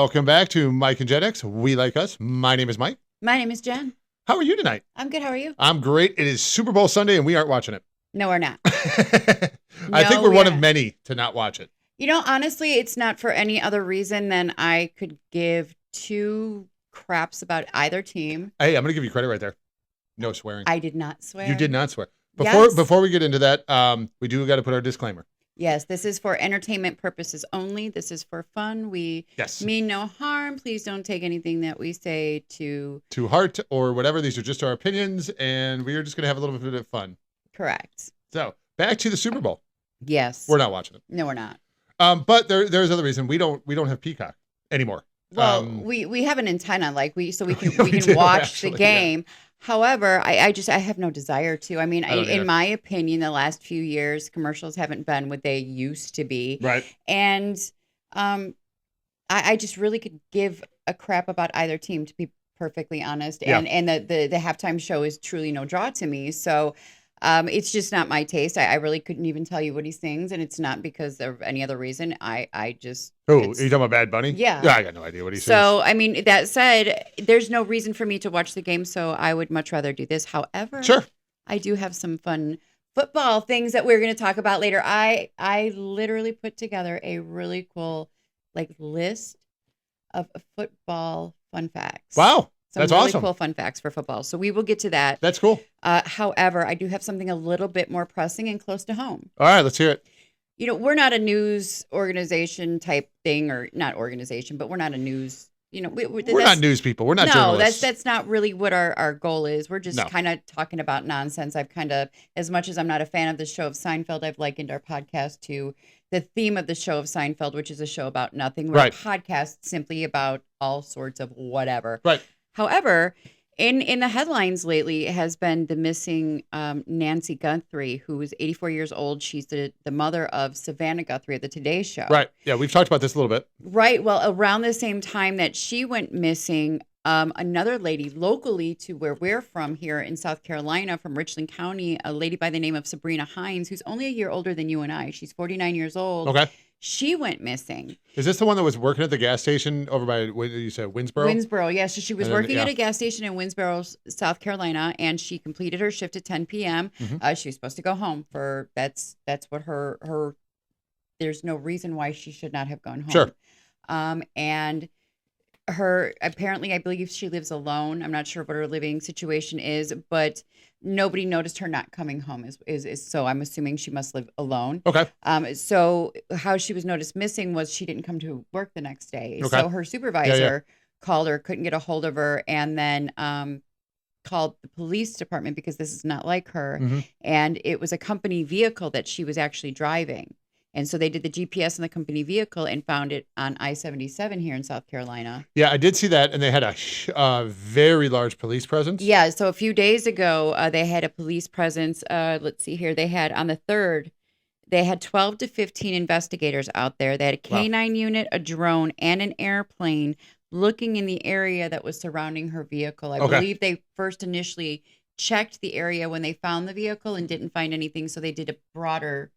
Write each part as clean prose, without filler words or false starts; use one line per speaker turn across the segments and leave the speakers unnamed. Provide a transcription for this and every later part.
Welcome back to Mike and Gen X. We Like Us. My name is Mike.
My name is Jen.
How are you tonight?
I'm good. How are you?
I'm great. It is Super Bowl Sunday and we aren't watching it.
No, we're not.
I think we're one of many to not watch it.
You know, honestly, it's not for any other reason than I could give two craps about either team.
Hey, I'm going to give you credit right there. No swearing.
I did not swear.
You did not swear.
Yes.
Before we get into that, we do got to put our disclaimer.
Yes, this is for entertainment purposes only. This is for fun. We mean no harm. Please don't take anything that we say to
heart or whatever. These are just our opinions, and we are just going to have a little bit of fun.
Correct.
So back to the Super Bowl.
Yes,
we're not watching it.
No, we're not.
But there's other reason we don't have Peacock anymore.
Well, we have an antenna, we can watch the game. Yeah. However, I have no desire to. I mean, in my opinion, the last few years, commercials haven't been what they used to be.
Right.
And I just really could give a crap about either team, to be perfectly honest.
Yeah.
And the halftime show is truly no draw to me. So it's just not my taste. I really couldn't even tell you what he sings, and it's not because of any other reason. I just...
Oh, are you talking about Bad Bunny?
Yeah.
I got no idea what he sings.
So, I mean, that said, there's no reason for me to watch the game, so I would much rather do this. However,
sure,
I do have some fun football things that we're going to talk about later. I literally put together a really cool list of football fun facts.
Wow.
That's really awesome. Cool fun facts for football. So we will get to that.
That's cool.
However, I do have something a little bit more pressing and close to home.
All right, let's hear it.
You know, we're not a news organization type thing, or not organization, but we're not a news,
we're not news people. We're not journalists.
That's not really what our goal is. We're just kind of talking about nonsense. I've kind of, as much as I'm not a fan of the show of Seinfeld, I've likened our podcast to the theme of the show of Seinfeld, which is a show about nothing. We're a podcast simply about all sorts of whatever.
Right.
However, in the headlines lately has been the missing Nancy Guthrie, who is 84 years old. She's the mother of Savannah Guthrie at the Today Show.
Right. Yeah, we've talked about this a little bit.
Right. Well, around the same time that she went missing, another lady locally to where we're from here in South Carolina, from Richland County, a lady by the name of Sabrina Hines, who's only a year older than you and I. She's 49 years old.
Okay.
She went missing.
Is this the one that was working at the gas station over by, what you said, Winsboro?
Winsboro, yes. So she was working at a gas station in Winsboro, South Carolina, and she completed her shift at 10 p.m.
Mm-hmm.
She was supposed to go home that's what her there's no reason why she should not have gone home.
Sure.
And her, apparently, I believe she lives alone. I'm not sure what her living situation is, but nobody noticed her not coming home is so I'm assuming she must live alone.
Okay.
So how she was noticed missing was she didn't come to work the next day.
Okay.
So her supervisor called her, couldn't get a hold of her, and then called the police department because this is not like her.
Mm-hmm.
And it was a company vehicle that she was actually driving. And so they did the GPS on the company vehicle and found it on I-77 here in South Carolina.
Yeah, I did see that. And they had a very large police presence.
Yeah. So a few days ago, they had a police presence. Let's see here. They had on the 3rd, they had 12 to 15 investigators out there. They had a K-9 unit, a drone, and an airplane looking in the area that was surrounding her vehicle. I believe they first initially checked the area when they found the vehicle and didn't find anything. So they did a broader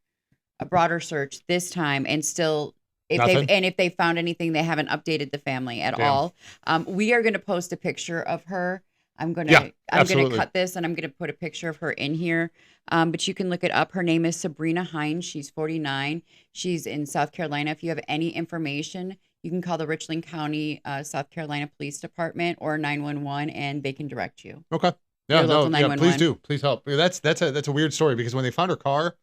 search this time, and still, if they found anything, they haven't updated the family at all. We are going to post a picture of her. I'm going to cut this and I'm going to put a picture of her in here. But you can look it up. Her name is Sabrina Hines. She's 49. She's in South Carolina. If you have any information, you can call the Richland County, South Carolina Police Department or 911, and they can direct you.
Okay. Yeah, please do. Please help. That's a weird story because when they found her car,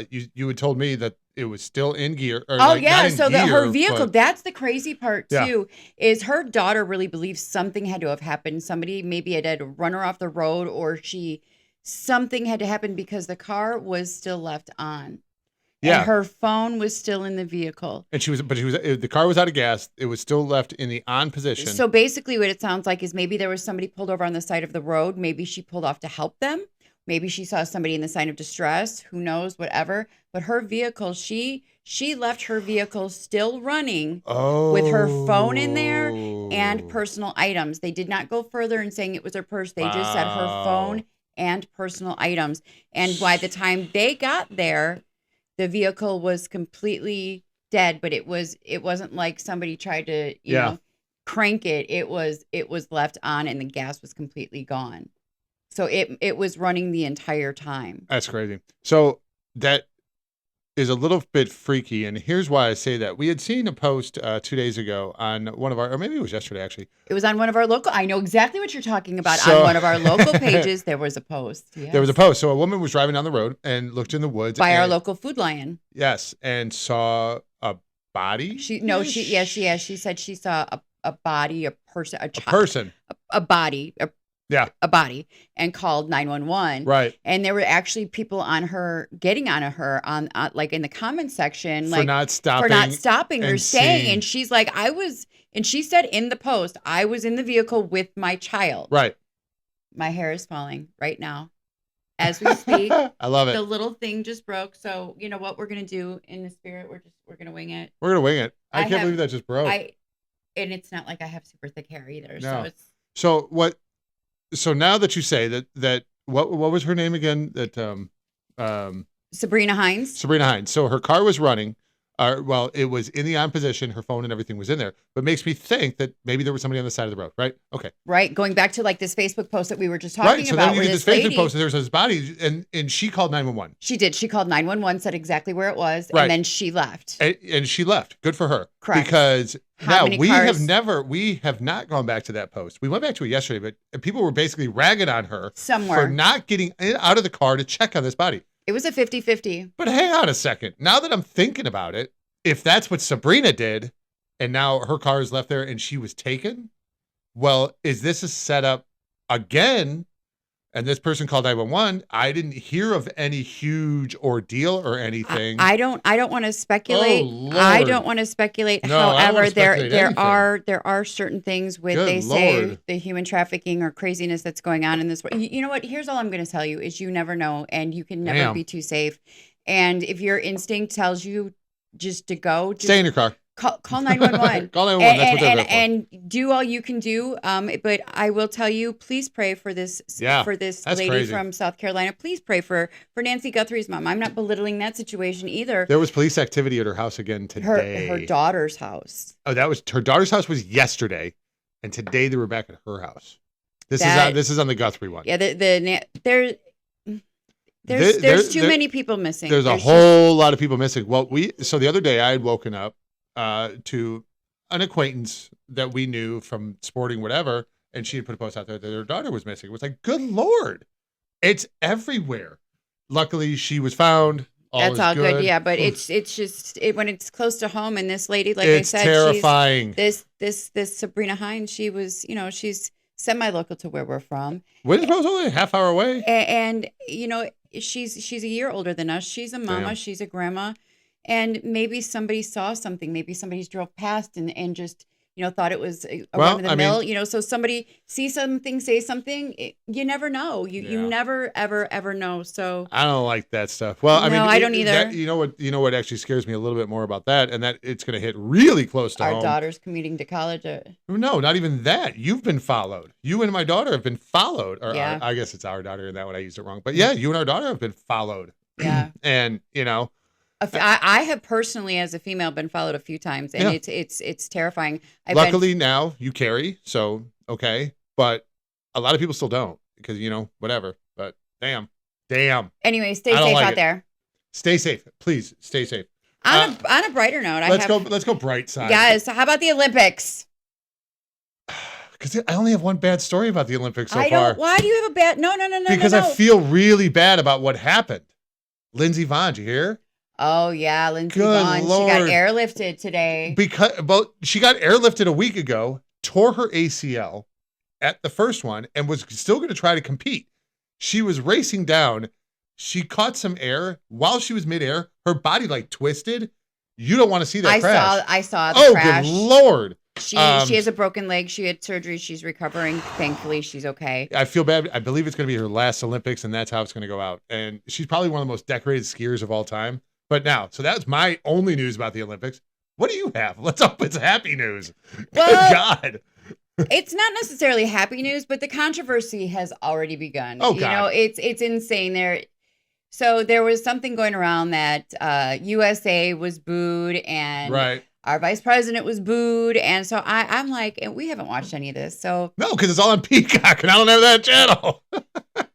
you had told me that it was still in gear. Or
her vehicle, that's the crazy part too, is her daughter really believes something had to have happened. Somebody maybe had to run her off the road, or something had to happen because the car was still left on. Yeah. And her phone was still in the vehicle.
And the car was out of gas. It was still left in the on position.
So basically what it sounds like is maybe there was somebody pulled over on the side of the road. Maybe she pulled off to help them. Maybe she saw somebody in the sign of distress, who knows, whatever. But her vehicle, she left her vehicle still running with her phone in there and personal items. They did not go further in saying it was her purse. They just said her phone and personal items. And by the time they got there, the vehicle was completely dead, but it wasn't like somebody tried to, you know, crank it. It was left on and the gas was completely gone. So it was running the entire time.
That's crazy. So that is a little bit freaky, and here's why I say that. We had seen a post 2 days ago on one of our, or maybe it was yesterday actually.
It was on one of our local, I know exactly what you're talking about. On one of our local pages, there was a post. Yes.
There was a post. So a woman was driving down the road and looked in the woods.
By our local Food Lion.
Yes, and saw a body.
She said she saw a body, a person, a body, a body, and called 911.
Right.
And there were actually people on her, getting on her on like in the comment section,
for
like
not stopping
or staying. And she's like, and she said in the post, I was in the vehicle with my child.
Right.
My hair is falling right now as we speak.
I love it.
The little thing just broke. So you know what we're going to do in the spirit? We're going to wing it.
We're going to wing it. I can't believe that just broke.
And it's not like I have super thick hair either.
No. So now that you say that what was her name again?
Sabrina Hines.
Sabrina Hines. So her car was running. Well, it was in the on position. Her phone and everything was in there. But makes me think that maybe there was somebody on the side of the road, right? Okay.
Right. Going back to like this Facebook post that we were just talking about.
Right. So then you get this Facebook post and there's his body and she called 911.
She did. She called 911, said exactly where it was,
right.
And then she left.
And she left. Good for her.
Correct.
Because we have not gone back to that post. We went back to it yesterday, but people were basically ragging on her for not getting out of the car to check on this body.
It was a 50-50.
But hang on a second. Now that I'm thinking about it, if that's what Sabrina did, and now her car is left there and she was taken, well, is this a setup again? And this person called 911. I didn't hear of any huge ordeal or anything.
I don't want to speculate.
Oh, Lord.
I don't want to speculate.
No,
however,
there
are certain things with say the human trafficking or craziness that's going on in this world. You know what? Here's all I'm going to tell you is you never know, and you can never be too safe. And if your instinct tells you just to go,
stay in your car.
Call 911.
Call 911. That's what they're there for.
And do all you can do. But I will tell you, please pray for this lady
crazy.
From South Carolina. Please pray for Nancy Guthrie's mom. I'm not belittling that situation either.
There was police activity at her house again today.
Her daughter's house.
Oh, that was her daughter's house was yesterday, and today they were back at her house. This is on the Guthrie one.
Yeah, there's too many people missing.
There's a whole lot of people missing. Well, so the other day I had woken up to an acquaintance that we knew from sporting whatever, and she had put a post out there that her daughter was missing. It was like, good Lord, it's everywhere. Luckily, she was found.
That's all good. Yeah, but it's just when it's close to home, and this lady, like I said,
terrifying.
This Sabrina Hines, she was, she's semi-local to where we're from.
Winsboro's only a half hour away,
and she's a year older than us. She's a mama. Damn. She's a grandma. And maybe somebody saw something. Maybe somebody drove past and just, thought it was a run of the mill. So somebody see something, say something. You never know. You never, ever, ever know. So
I don't like that stuff. Well,
I don't either.
You know what actually scares me a little bit more about that, and that it's going to hit really close to home.
Our daughter's commuting to college.
No, not even that. You've been followed. You and my daughter have been followed. Or I guess it's our daughter in that one. I used it wrong. But yeah, you and our daughter have been followed.
Yeah.
And
I have personally, as a female, been followed a few times, and it's terrifying.
Luckily now you carry, so okay, but a lot of people still don't because whatever. But damn.
Anyway, stay safe out there.
Stay safe, please. Stay safe.
On a brighter note,
let's go bright side.
Yes. How about the Olympics?
Because I only have one bad story about the Olympics so far.
Why do you have a bad? No.
Because I feel really bad about what happened. Lindsey Vonn, did you hear?
Oh yeah, Lindsey Vonn.
Lord.
She got airlifted today.
She got airlifted a week ago, tore her ACL at the first one, and was still going to try to compete. She was racing down. She caught some air while she was midair. Her body twisted. You don't want to see that crash.
I saw the crash.
Oh, good Lord.
She has a broken leg. She had surgery. She's recovering. Thankfully, she's okay.
I feel bad. I believe it's going to be her last Olympics, and that's how it's going to go out. And she's probably one of the most decorated skiers of all time. But now, so that's my only news about the Olympics. What do you have? Let's hope it's happy news. Well, good God.
It's not necessarily happy news, but the controversy has already begun.
Oh, God.
It's insane there. So there was something going around that USA was booed and
Right.
our vice president was booed. And so I'm like, and we haven't watched any of this. So
No, because it's all on Peacock, and I don't have that channel.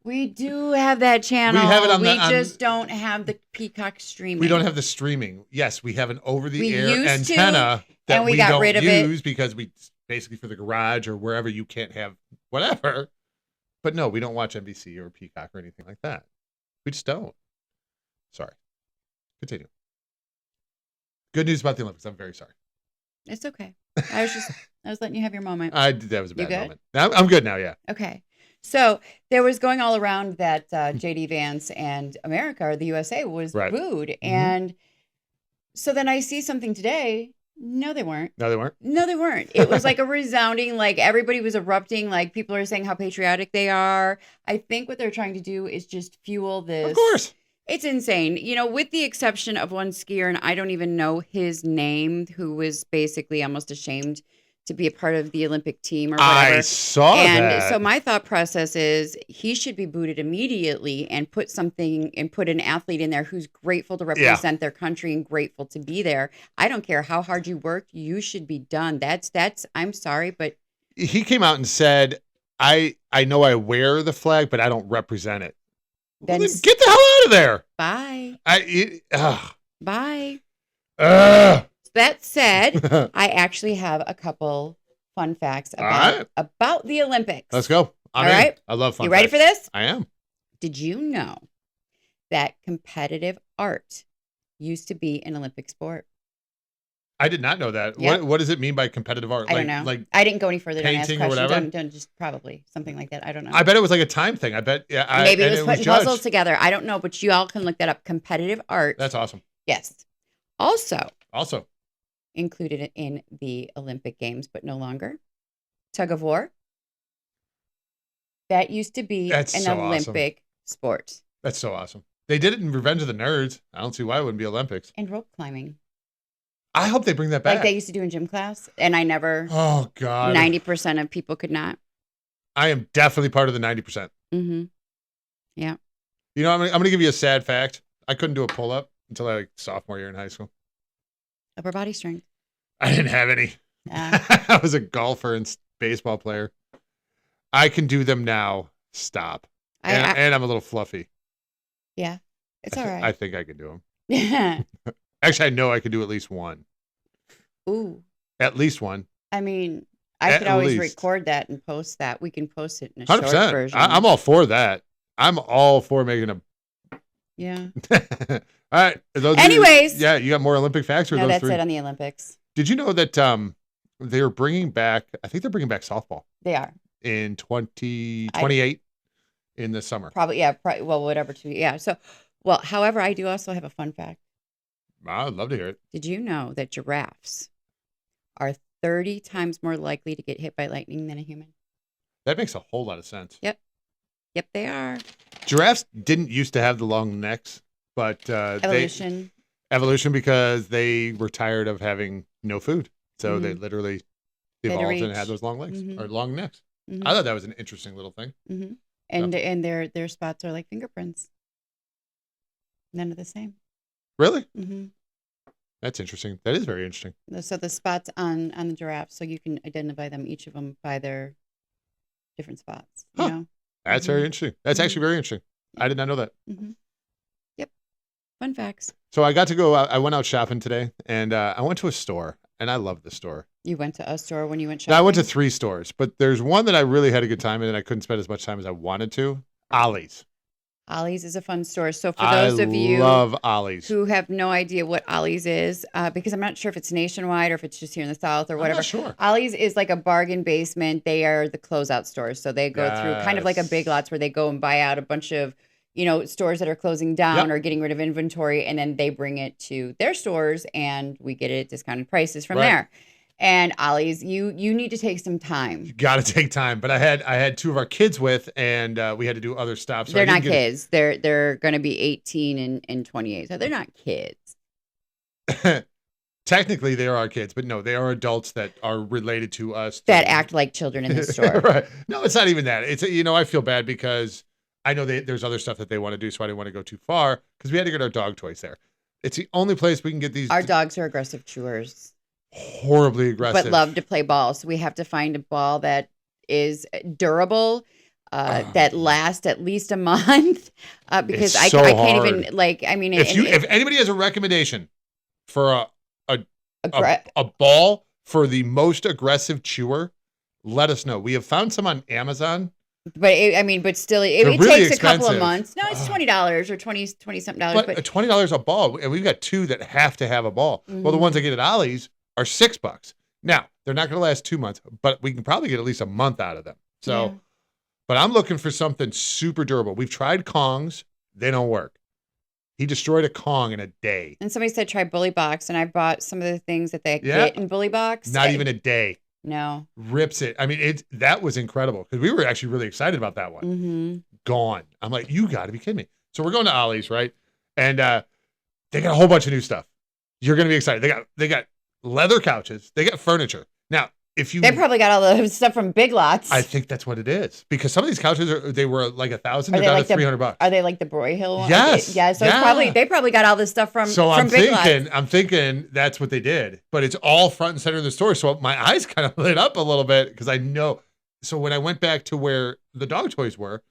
we do have that channel.
We have it on
we just don't have the Peacock streaming.
We don't have the streaming. Yes, we have an over-the-air
We used to,
antenna that
and we
we
got
don't
rid of it.
use because we basically for the garage or wherever you can't have whatever. But no, we don't watch NBC or Peacock or anything like that. We just don't. Sorry. Continue. Good news about the Olympics. I'm very sorry.
It's okay. I was letting you have your moment.
That was a
You
bad
good?
moment. I'm good now, yeah.
Okay. So there was going all around that JD Vance and America or the USA was
Right.
booed. And so then I see something today. No, they weren't.
No, they weren't.
No, they weren't. It was like a resounding, like everybody was erupting, like people are saying how patriotic they are. I think what they're trying to do is just fuel this.
Of course.
It's insane. You know, with the exception of one skier, and I don't even know his name, who was basically almost ashamed to be a part of the Olympic team or whatever.
I saw
and
that.
so my thought process is he should be booted immediately and put an athlete in there who's grateful to represent their country and grateful to be there. I don't care how hard you worked. You should be done. That's I'm sorry, but
He came out and said, I know I wear the flag, but I don't represent it. Well,
Then
then get the hell out of there.
bye.
Bye.
Bye. That said, I actually have a couple fun facts about the Olympics.
Let's go.
All right.
I love fun
You ready
facts.
for this?
I am.
Did you know that competitive art used to be an Olympic sport?
I did not know that.
Yep.
What does it mean by competitive art?
I don't know.
Like
I didn't go any further than ask
painting or
questions.
whatever?
Don't just probably something like that. I don't know.
I bet it was like a time thing. I bet
Maybe it was putting
judged.
puzzles together. I don't know, but you all can look that up. Competitive art.
That's awesome.
Yes. Also included in the Olympic Games, but no longer. Tug of war. That used to be
That's
an
so
Olympic sport.
That's so awesome. They did it in Revenge of the Nerds. I don't see why it wouldn't be Olympics.
And rope climbing.
I hope they bring that back.
Like they used to do in gym class. And I never,
Oh, God.
90% of people could not.
I am definitely part of the 90%.
Mm-hmm. Yeah.
You know, I'm going to give you a sad fact. I couldn't do a pull-up until sophomore year in high school.
Upper body strength.
I didn't have any. I was a golfer and baseball player. I can do them now. Stop. And I'm a little fluffy.
Yeah. It's all right.
I think I can do them. Actually, I know I could do at least one.
Ooh.
At least one.
I mean, I could always record that and post that. We can post it in a
100%.
short version.
I'm all for that. I'm all for making a.
Yeah.
All right.
Anyways.
You got more Olympic facts? Or
No,
those
that's
three?
it on the Olympics.
Did you know that they're bringing back, I think they're bringing back softball
They are.
in 2028 in the summer?
Probably, yeah. Well, whatever. Yeah. So, however, I do also have a fun fact.
I'd love to hear it.
Did you know that giraffes are 30 times more likely to get hit by lightning than a human?
That makes a whole lot of sense.
Yep, they are.
Giraffes didn't used to have the long necks, but evolution because they were tired of having no food. So they literally evolved and had those long legs or long necks. I thought that was an interesting little thing.
And their spots are like fingerprints. None of the same.
Really?
Mm-hmm.
That's interesting. That is very interesting.
So the spots on the giraffes, so you can identify them, each of them, by their different spots. You know?
That's very interesting. That's actually very interesting. I did not know that.
Yep. Fun facts.
So I got to go out. I went out shopping today, and I went to a store, and I love the store.
You went to a store when you went shopping?
No, I went to 3 stores, but there's one that I really had a good time in, and I couldn't spend as much time as I wanted to. Ollie's.
Ollie's is a fun store. So for those of you
love Ollie's
who have no idea what Ollie's is, because I'm not sure if it's nationwide or if it's just here in the South or whatever.
I'm not sure.
Ollie's is like a bargain basement. They are the closeout stores. So they go through kind of like a Big Lots where they go and buy out a bunch of, stores that are closing down or getting rid of inventory. And then they bring it to their stores and we get it at discounted prices from there. And Ollie's, you need to take some time.
You got to take time. But I had 2 of our kids with, and we had to do other stops. So
they're not kids. They're going to be 18 and 28. So they're not kids.
Technically, they are our kids, but no, they are adults that are related to us.
That act like children in the store.
Right. No, it's not even that. It's, I feel bad because I know there's other stuff that they want to do, so I didn't want to go too far because we had to get our dog toys there. It's the only place we can get these.
Our dogs are aggressive chewers.
Horribly aggressive.
But love to play ball. So we have to find a ball that is durable, that lasts at least a month. Because I can't even, like, I mean.
If anybody has a recommendation for a ball for the most aggressive chewer, let us know. We have found some on Amazon.
But but still, it
really
takes
expensive.
A couple of months. No, it's $20 or $20-something.
But $20 a ball, and we've got two that have to have a ball. Mm-hmm. Well, the ones I get at Ollie's are $6. Now they're not going to last 2 months, but we can probably get at least a month out of them. So, yeah. But I'm looking for something super durable. We've tried Kongs; they don't work. He destroyed a Kong in a day.
And somebody said try Bully Box, and I bought some of the things that they get in Bully Box.
Not even a day.
No.
Rips it. I mean, that was incredible because we were actually really excited about that one.
Mm-hmm.
Gone. I'm like, you got to be kidding me. So we're going to Ollie's, right? And they got a whole bunch of new stuff. You're going to be excited. They got leather couches. They got furniture. Now,
they probably got all the stuff from Big Lots.
I think that's what it is because some of these couches were like $1,000. They're down to $300.
Are they like the Broyhill one?
Yes.
Yeah. So they probably got all this stuff from.
So
from Big Lots.
I'm thinking that's what they did, but it's all front and center in the store. So my eyes kind of lit up a little bit because I know. So when I went back to where the dog toys were,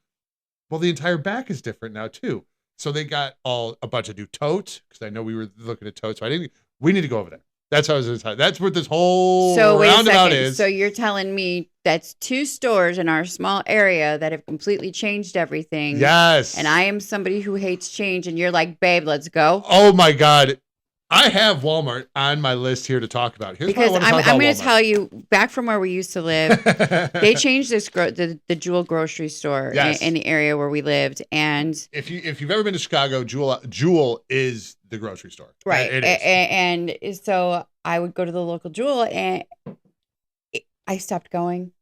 well, the entire back is different now too. So they got a bunch of new totes because I know we were looking at totes. So we need to go over there. That's how I was decided. That's what this whole roundabout is.
So you're telling me that's 2 stores in our small area that have completely changed everything.
Yes.
And I am somebody who hates change, and you're like, babe, let's go.
Oh my God. I have Walmart on my list here to talk about. I'm
going to tell you, back from where we used to live, they changed the Jewel grocery store in the area where we lived. And
if you've ever been to Chicago, Jewel is the grocery store.
Right.
It is.
And so I would go to the local Jewel, and I stopped going.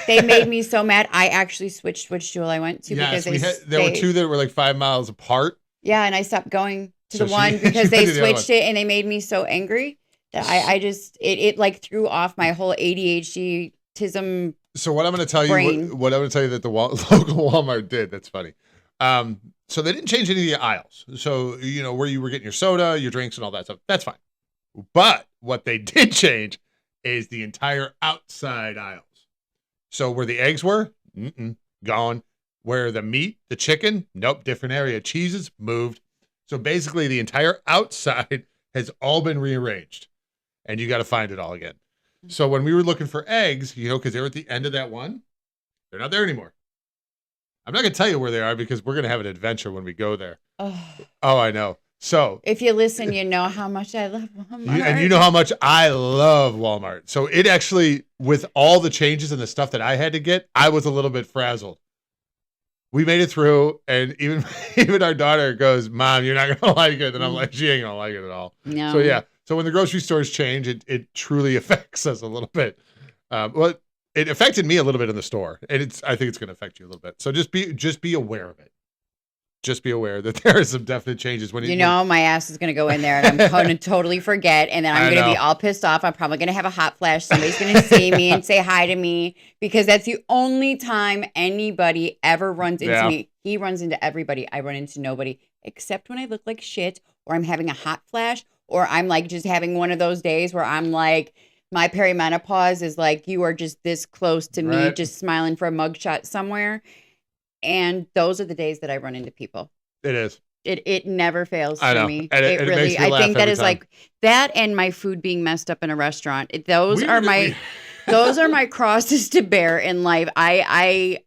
They made me so mad. I actually switched which Jewel I went to because
there were 2 that were like 5 miles apart.
Yeah, and I stopped going to the one because they switched it, and they made me so angry that I just it like threw off my whole ADHD-tism.
So what I'm going to tell you, what I'm going to tell you that the local Walmart did, that's funny. So they didn't change any of the aisles. So, where you were getting your soda, your drinks, and all that stuff. That's fine. But what they did change is the entire outside aisles. So where the eggs were, gone. Where the meat, the chicken, nope, different area. Cheeses, moved. So basically the entire outside has all been rearranged. And you got to find it all again. So when we were looking for eggs, because they were at the end of that one, they're not there anymore. I'm not going to tell you where they are because we're going to have an adventure when we go there. Oh, I know. So
if you listen, you know how much I love Walmart.
And you know how much I love Walmart. So it actually, with all the changes and the stuff that I had to get, I was a little bit frazzled. We made it through, and even our daughter goes, "Mom, you're not going to like it." And I'm like, she ain't going to like it at all.
No.
So yeah. So when the grocery stores change, it truly affects us a little bit. Well, it affected me a little bit in the store, and I think it's going to affect you a little bit. So just be aware of it. Just be aware that there are some definite changes when
my ass is going to go in there and I'm going to totally forget, and then I'm going to be all pissed off. I'm probably going to have a hot flash. Somebody's going to see me and say hi to me because that's the only time anybody ever runs into me. He runs into everybody. I run into nobody except when I look like shit, or I'm having a hot flash, or I'm like just having one of those days where I'm like, my perimenopause is like, you are just this close to me, just smiling for a mugshot somewhere. And those are the days that I run into people.
It is.
It never fails
for
me.
And it
really,
makes me laugh
I think that is
time.
like that, and my food being messed up in a restaurant. Those are my crosses to bear in life. That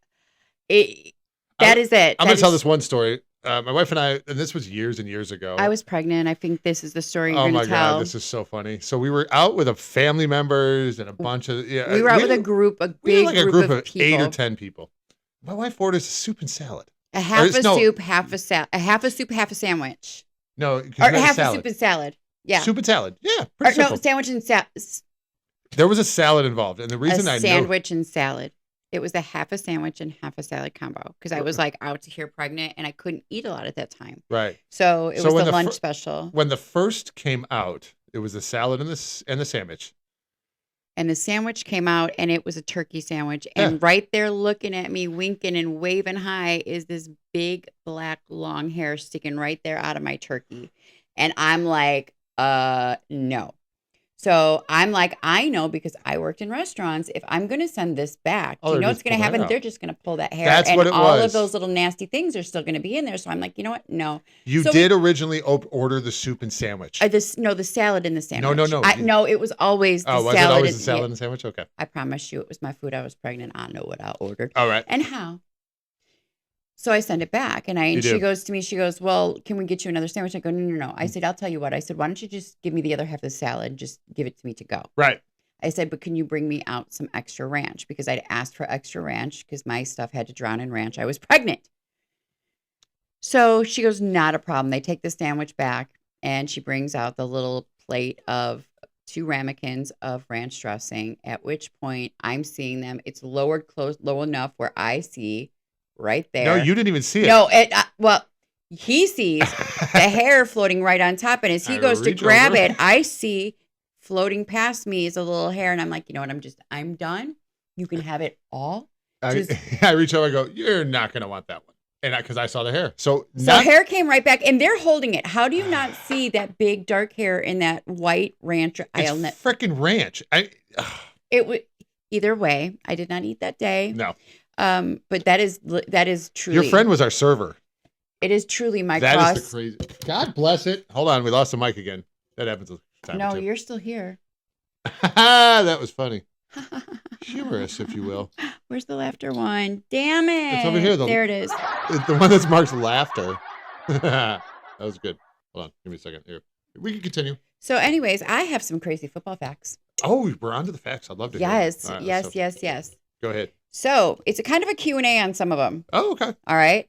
is it.
I'm going to tell this one story. My wife and I, and this was years and years ago.
I was pregnant. I think this is the story you're
going
to tell.
Oh my God, this is so funny. So we were out with a family members and a bunch of
we were out with a group, a big group of people.
8 or 10 people. My wife orders a soup and salad.
A half a soup, half a sandwich.
No,
or half a soup and salad. Yeah,
soup and salad. Yeah, pretty simple.
No, sandwich and salad.
There was a salad involved, and the reason I know
sandwich and salad. It was a half a sandwich and half a salad combo because I was like out to here pregnant and I couldn't eat a lot at that time.
Right.
So it was the lunch special.
When the first came out, it was the salad and the sandwich.
And the sandwich came out, and it was a turkey sandwich.
Yeah.
And right there looking at me, winking and waving hi, is this big black long hair sticking right there out of my turkey. And I'm like, no. So I'm like, I know because I worked in restaurants. If I'm going to send this back,
Oh,
do you
they're
know what's
just
going to
pulling
happen?
it out.
They're just going to pull that hair.
That's
and
what it
all of
was.
those little nasty things are still going to be in there. So I'm like, you know what? No.
You
So
did originally order the soup and sandwich.
the salad in the sandwich.
No.
No, it was always the
Oh, was
salad.
it always the salad and the sandwich? Okay.
I promise you, it was my food. I was pregnant. I know what I ordered.
All right.
And how. So I send it back, and she goes to me, she goes, well, can we get you another sandwich? I go, no. I said, I'll tell you what. I said, why don't you just give me the other half of the salad? Just give it to me to go.
Right.
I said, but can you bring me out some extra ranch? Because I'd asked for extra ranch because my stuff had to drown in ranch. I was pregnant. So she goes, not a problem. They take the sandwich back, and she brings out the little plate of 2 ramekins of ranch dressing, at which point I'm seeing them. It's lowered close, low enough where I see right there.
No, you didn't even see it.
No, well, he sees the hair floating right on top. And as he goes to grab it, I see floating past me is a little hair. And I'm like, you know what? I'm done. You can have it all.
I reach over, I go, you're not going to want that one. And because I saw the hair. So
hair came right back, and they're holding it. How do you not see that big dark hair in that white ranch?
It's freaking ranch.
It would either way. I did not eat that day.
No.
But that is truly.
Your friend was our server.
It is truly my
cross.
cross.
That is the crazy. God bless it. Hold on, we lost the mic again. That happens.
No, you're still here.
That was funny. Humorous, if you will.
Where's the laughter one? Damn it.
It's over here.
There it is.
The one that's marked laughter. That was good. Hold on. Give me a second here. We can continue.
So anyways, I have some crazy football facts.
Oh, we're on to the facts. I'd love to hear them.
Yes.
Go ahead.
So it's a kind of a Q&A on some of them.
Oh, okay.
All right.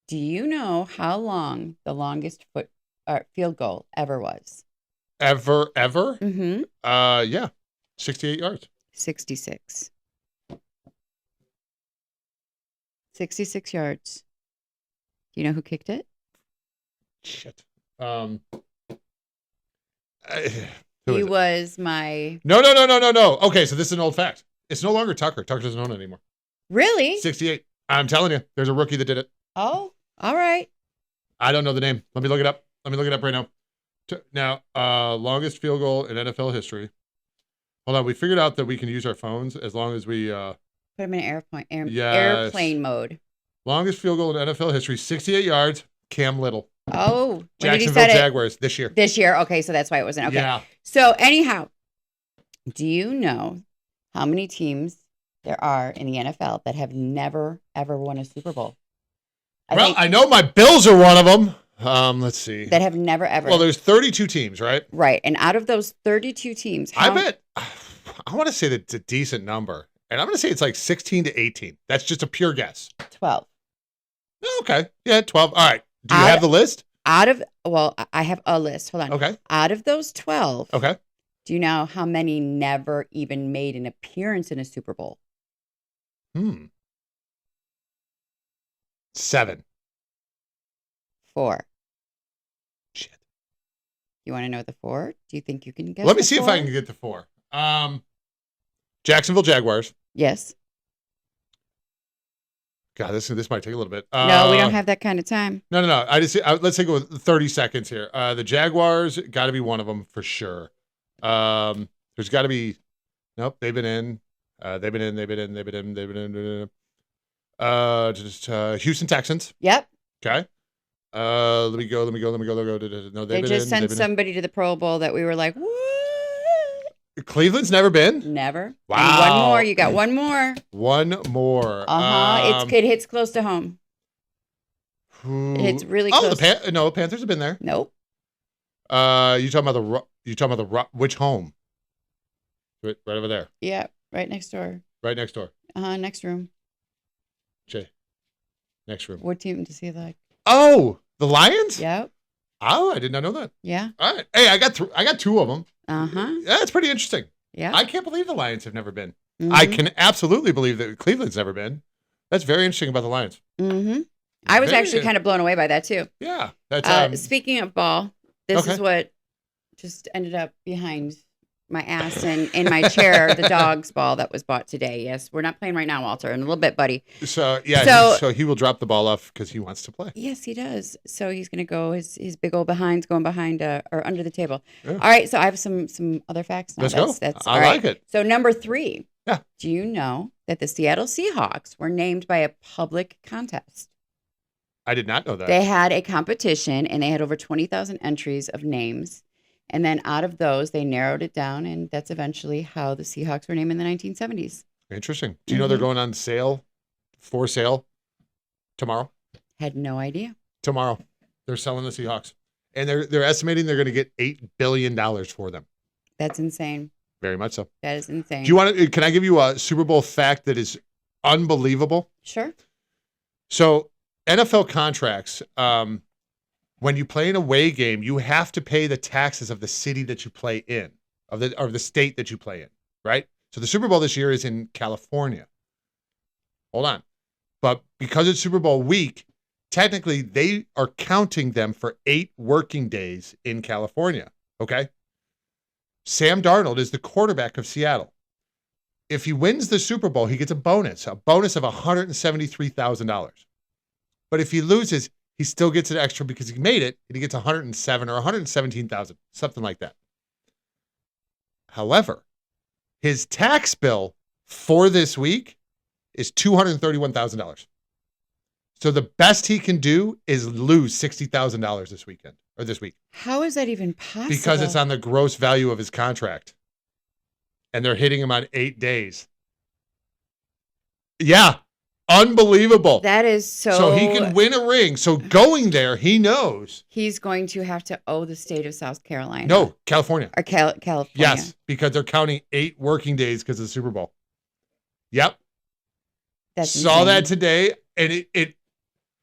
Do you know how long the longest field goal ever was?
Ever?
Mm-hmm.
Yeah. 68 yards.
66. 66 yards. Do you know who kicked it?
Shit.
He was my...
No. Okay, so this is an old fact. It's no longer Tucker. Tucker doesn't own it anymore.
Really?
68. I'm telling you, there's a rookie that did it.
Oh, all right.
I don't know the name. Let me look it up. Right now. Now, longest field goal in NFL history. Hold on. We figured out that we can use our phones as long as we...
Put them in airplane mode.
Longest field goal in NFL history, 68 yards, Cam Little.
Oh.
Jacksonville Jaguars this year.
This year. Okay, so that's why it wasn't. Okay.
Yeah.
So anyhow, do you know how many teams there are in the NFL that have never, ever won a Super Bowl?
I know my Bills are one of them. Let's see.
That have never, ever.
Well, there's 32 teams, right?
Right. And out of those 32 teams,
I bet, I want to say that it's a decent number. And I'm going to say it's like 16 to 18. That's just a pure guess.
12.
Okay. Yeah, 12. All right. Do you have the list?
I have a list. Hold on.
Okay.
Out of those 12.
Okay.
Do you know how many never even made an appearance in a Super Bowl?
7.
4.
Shit.
You want to know the 4? Do you think you can guess?
Let me see if I can get the 4. Jacksonville Jaguars.
Yes.
God, this might take a little bit.
No, we don't have that kind of time.
No. Let's take 30 seconds here. The Jaguars got to be one of them for sure. There's got to be. Nope, they've been in. They've been in. Houston Texans.
Yep.
Okay. Let me go. No,
they just sent somebody to the Pro Bowl that we were like, what?
Cleveland's never been?
Never.
Wow.
And one more. You got one more.
One more.
It hits close to home. It hits really close.
No, Panthers have been there.
Nope.
You talking about the which home? Right over there.
Yeah, right next door.
Right next door.
Next room.
Jay. Next room.
What team does he like?
Oh, the Lions?
Yep.
Oh, I did not know that.
Yeah.
All right. Hey, I got 2 of them. That's pretty interesting.
Yeah.
I can't believe the Lions have never been.
Mm-hmm.
I can absolutely believe that Cleveland's never been. That's very interesting about the Lions.
Mm-hmm. I was actually kind of blown away by that too.
Yeah. That's
speaking of ball, this is what just ended up behind my ass in my chair the dog's ball that was bought today. Yes, we're not playing right now, Walter. In a little bit, buddy.
So yeah, so he will drop the ball off because he wants to play.
Yes, he does. So he's gonna go. His big old behind's going behind or under the table.
Yeah.
All right. So I have some other facts now.
Let's go.
That's
I
all
like
right.
it.
So number 3.
Yeah.
Do you know that the Seattle Seahawks were named by a public contest?
I did not know that.
They had a competition and they had over 20,000 entries of names. And then out of those, they narrowed it down. And that's eventually how the Seahawks were named in the 1970s.
Interesting. Do you know they're going on for sale tomorrow?
Had no idea.
Tomorrow. They're selling the Seahawks. And they're estimating they're going to get $8 billion for them.
That's insane.
Very much so.
That is insane.
Do you want to, can I give you a Super Bowl fact that is unbelievable?
Sure.
So NFL contracts, when you play an away game, you have to pay the taxes of the city that you play in, of the state that you play in, right? So the Super Bowl this year is in California. Hold on. But because it's Super Bowl week, technically they are counting them for 8 working days in California, okay? Sam Darnold is the quarterback of Seattle. If he wins the Super Bowl, he gets a bonus of $173,000. But if he loses, he still gets an extra because he made it, and he gets 107 or 117,000, something like that. However, his tax bill for this week is $231,000. So the best he can do is lose $60,000 this weekend or this week.
How is that even possible?
Because it's on the gross value of his contract. And they're hitting him on 8 days. Yeah. Unbelievable.
That is so.
So he can win a ring. So going there, he knows.
He's going to have to owe the state of South Carolina.
No, California.
Or California.
Yes, because they're counting 8 working days because of the Super Bowl. Yep.
That's
Saw
insane.
that today, and it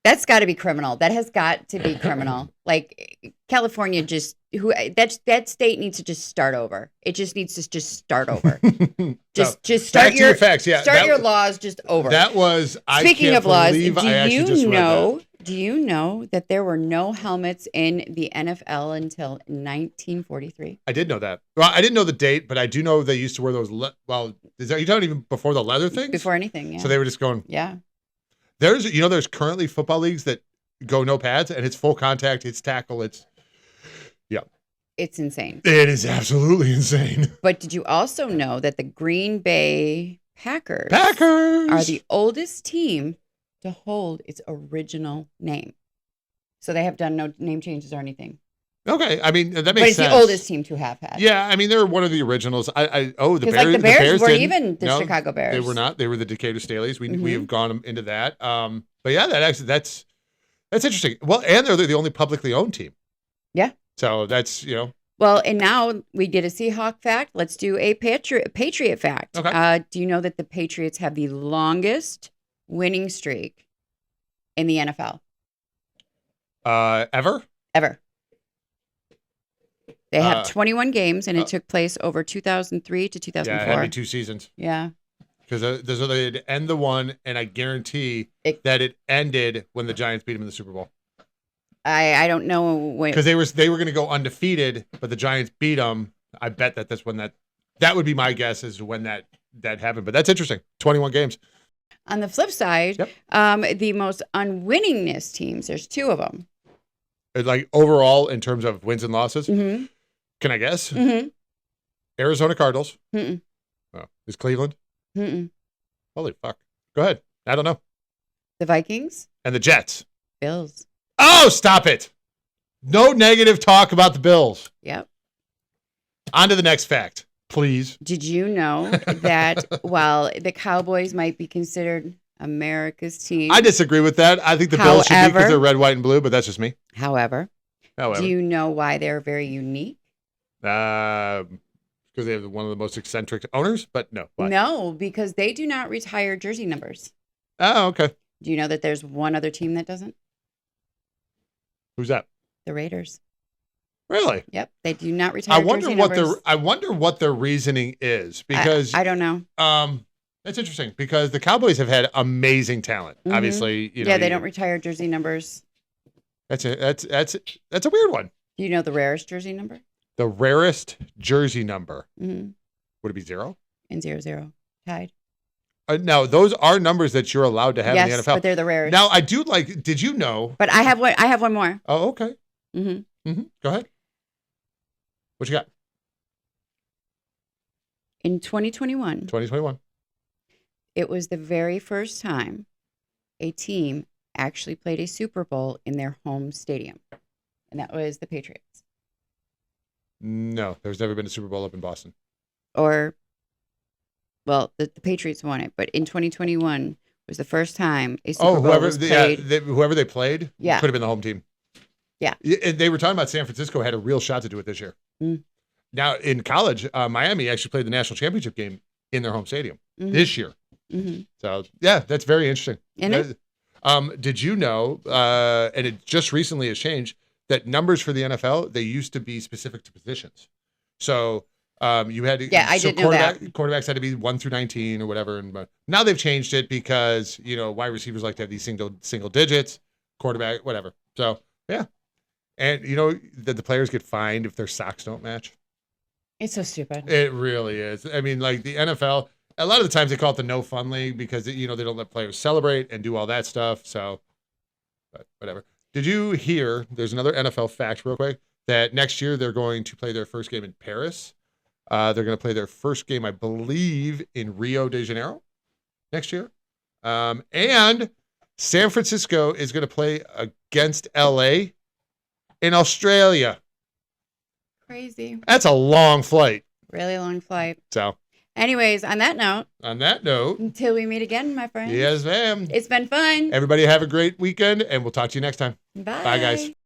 That's got to be criminal. That has got to be criminal. Like California, that state needs to just start over. It just needs to just start over. Just start
back to your facts. Yeah,
start your laws just over.
That was.
Speaking of laws, do you know?
That.
Do you know that there were no helmets in the NFL until 1943?
I did know that. Well, I didn't know the date, but I do know they used to wear those. You talking even before the leather things?
Before anything, yeah.
So they were just going.
Yeah.
There's currently football leagues that go no pads, and it's full contact, it's tackle, it's
insane.
It is absolutely insane.
But did you also know that the Green Bay Packers are the oldest team to hold its original name? So they have done no name changes or anything.
Okay, I mean that makes sense.
But it's the oldest team to have had.
Yeah, I mean they're one of the originals. The Bears.
Like the Bears weren't
didn't.
even the
No,
Chicago Bears.
They were not. They were the Decatur Staleys. We have gone into that. But yeah, that's interesting. Well, and they're the only publicly owned team.
Yeah.
So that's
Well, and now we get a Seahawk fact. Let's do a Patriot fact.
Okay.
Do you know that the Patriots have the longest winning streak in the NFL?
Ever?
Ever. They have 21 games, and it took place over 2003 to 2004.
Yeah, it had to be 2 seasons.
Yeah.
Because they'd end the one, and I guarantee that it ended when the Giants beat them in the Super Bowl.
I don't know when.
Because they were going to go undefeated, but the Giants beat them. I bet that's when that would be my guess as to when that happened. But that's interesting. 21 games.
On the flip side, the most unwinningest teams, there's 2 of them.
Like overall, in terms of wins and losses,
Mm-hmm.
Can I guess?
Mm-hmm.
Arizona Cardinals.
Mm-mm.
Oh, is Cleveland?
Mm-mm.
Holy fuck. Go ahead. I don't know.
The Vikings?
And the Jets.
Bills.
Oh, stop it. No negative talk about the Bills.
Yep.
On to the next fact, please.
Did you know that while the Cowboys might be considered America's team?
I disagree with that. I think the Bills should be because they're red, white, and blue, but that's just me.
However, do you know why they're very unique?
Because they have one of the most eccentric owners, but no. Why?
No, because they do not retire jersey numbers.
Oh, okay.
Do you know that there's one other team that doesn't?
Who's that?
The Raiders.
Really?
Yep, they do not retire jersey numbers.
I wonder what their reasoning is because
I don't know.
That's interesting because the Cowboys have had amazing talent.
Mm-hmm.
Obviously,
they don't retire jersey numbers.
That's a weird one.
Do you know the rarest jersey number?
The rarest jersey number.
Mm-hmm.
Would it be 0?
And 0-0 tied.
Now, those are numbers that you're allowed to have in the
Yes,
NFL.
but they're the rarest.
Now, I do like, did you know?
But I have one more.
Oh, okay.
Mm-hmm.
Go ahead. What you got?
In 2021,
2021.
it was the very first time a team actually played a Super Bowl in their home stadium, and that was the Patriots.
No, there's never been a Super Bowl up in Boston.
Or, well, the Patriots won it, but in 2021 was the first time a Super Bowl was played.
Whoever they played could have been the home team.
Yeah.
They were talking about San Francisco had a real shot to do it this year.
Mm.
Now, in college, Miami actually played the national championship game in their home stadium this year.
Mm-hmm.
So, yeah, that's very interesting.
Isn't it?
Did you know, and it just recently has changed, that numbers for the NFL, they used to be specific to positions. So you had to,
I did know that.
Quarterbacks had to be 1 through 19 or whatever. And now they've changed it because, wide receivers like to have these single digits, quarterback, whatever. So, yeah. And that the players get fined if their socks don't match.
It's so stupid.
It really is. I mean, like the NFL, a lot of the times they call it the no fun league because, they don't let players celebrate and do all that stuff. So, but whatever. Did you hear, there's another NFL fact real quick, that next year they're going to play their first game in Paris. They're going to play their first game, I believe, in Rio de Janeiro next year. And San Francisco is going to play against LA in Australia.
Crazy.
That's a long flight.
Really long flight.
So,
anyways, on that note, until we meet again, my friends.
Yes, ma'am.
It's been fun.
Everybody have a great weekend, and we'll talk to you next time.
Bye.
Bye, guys.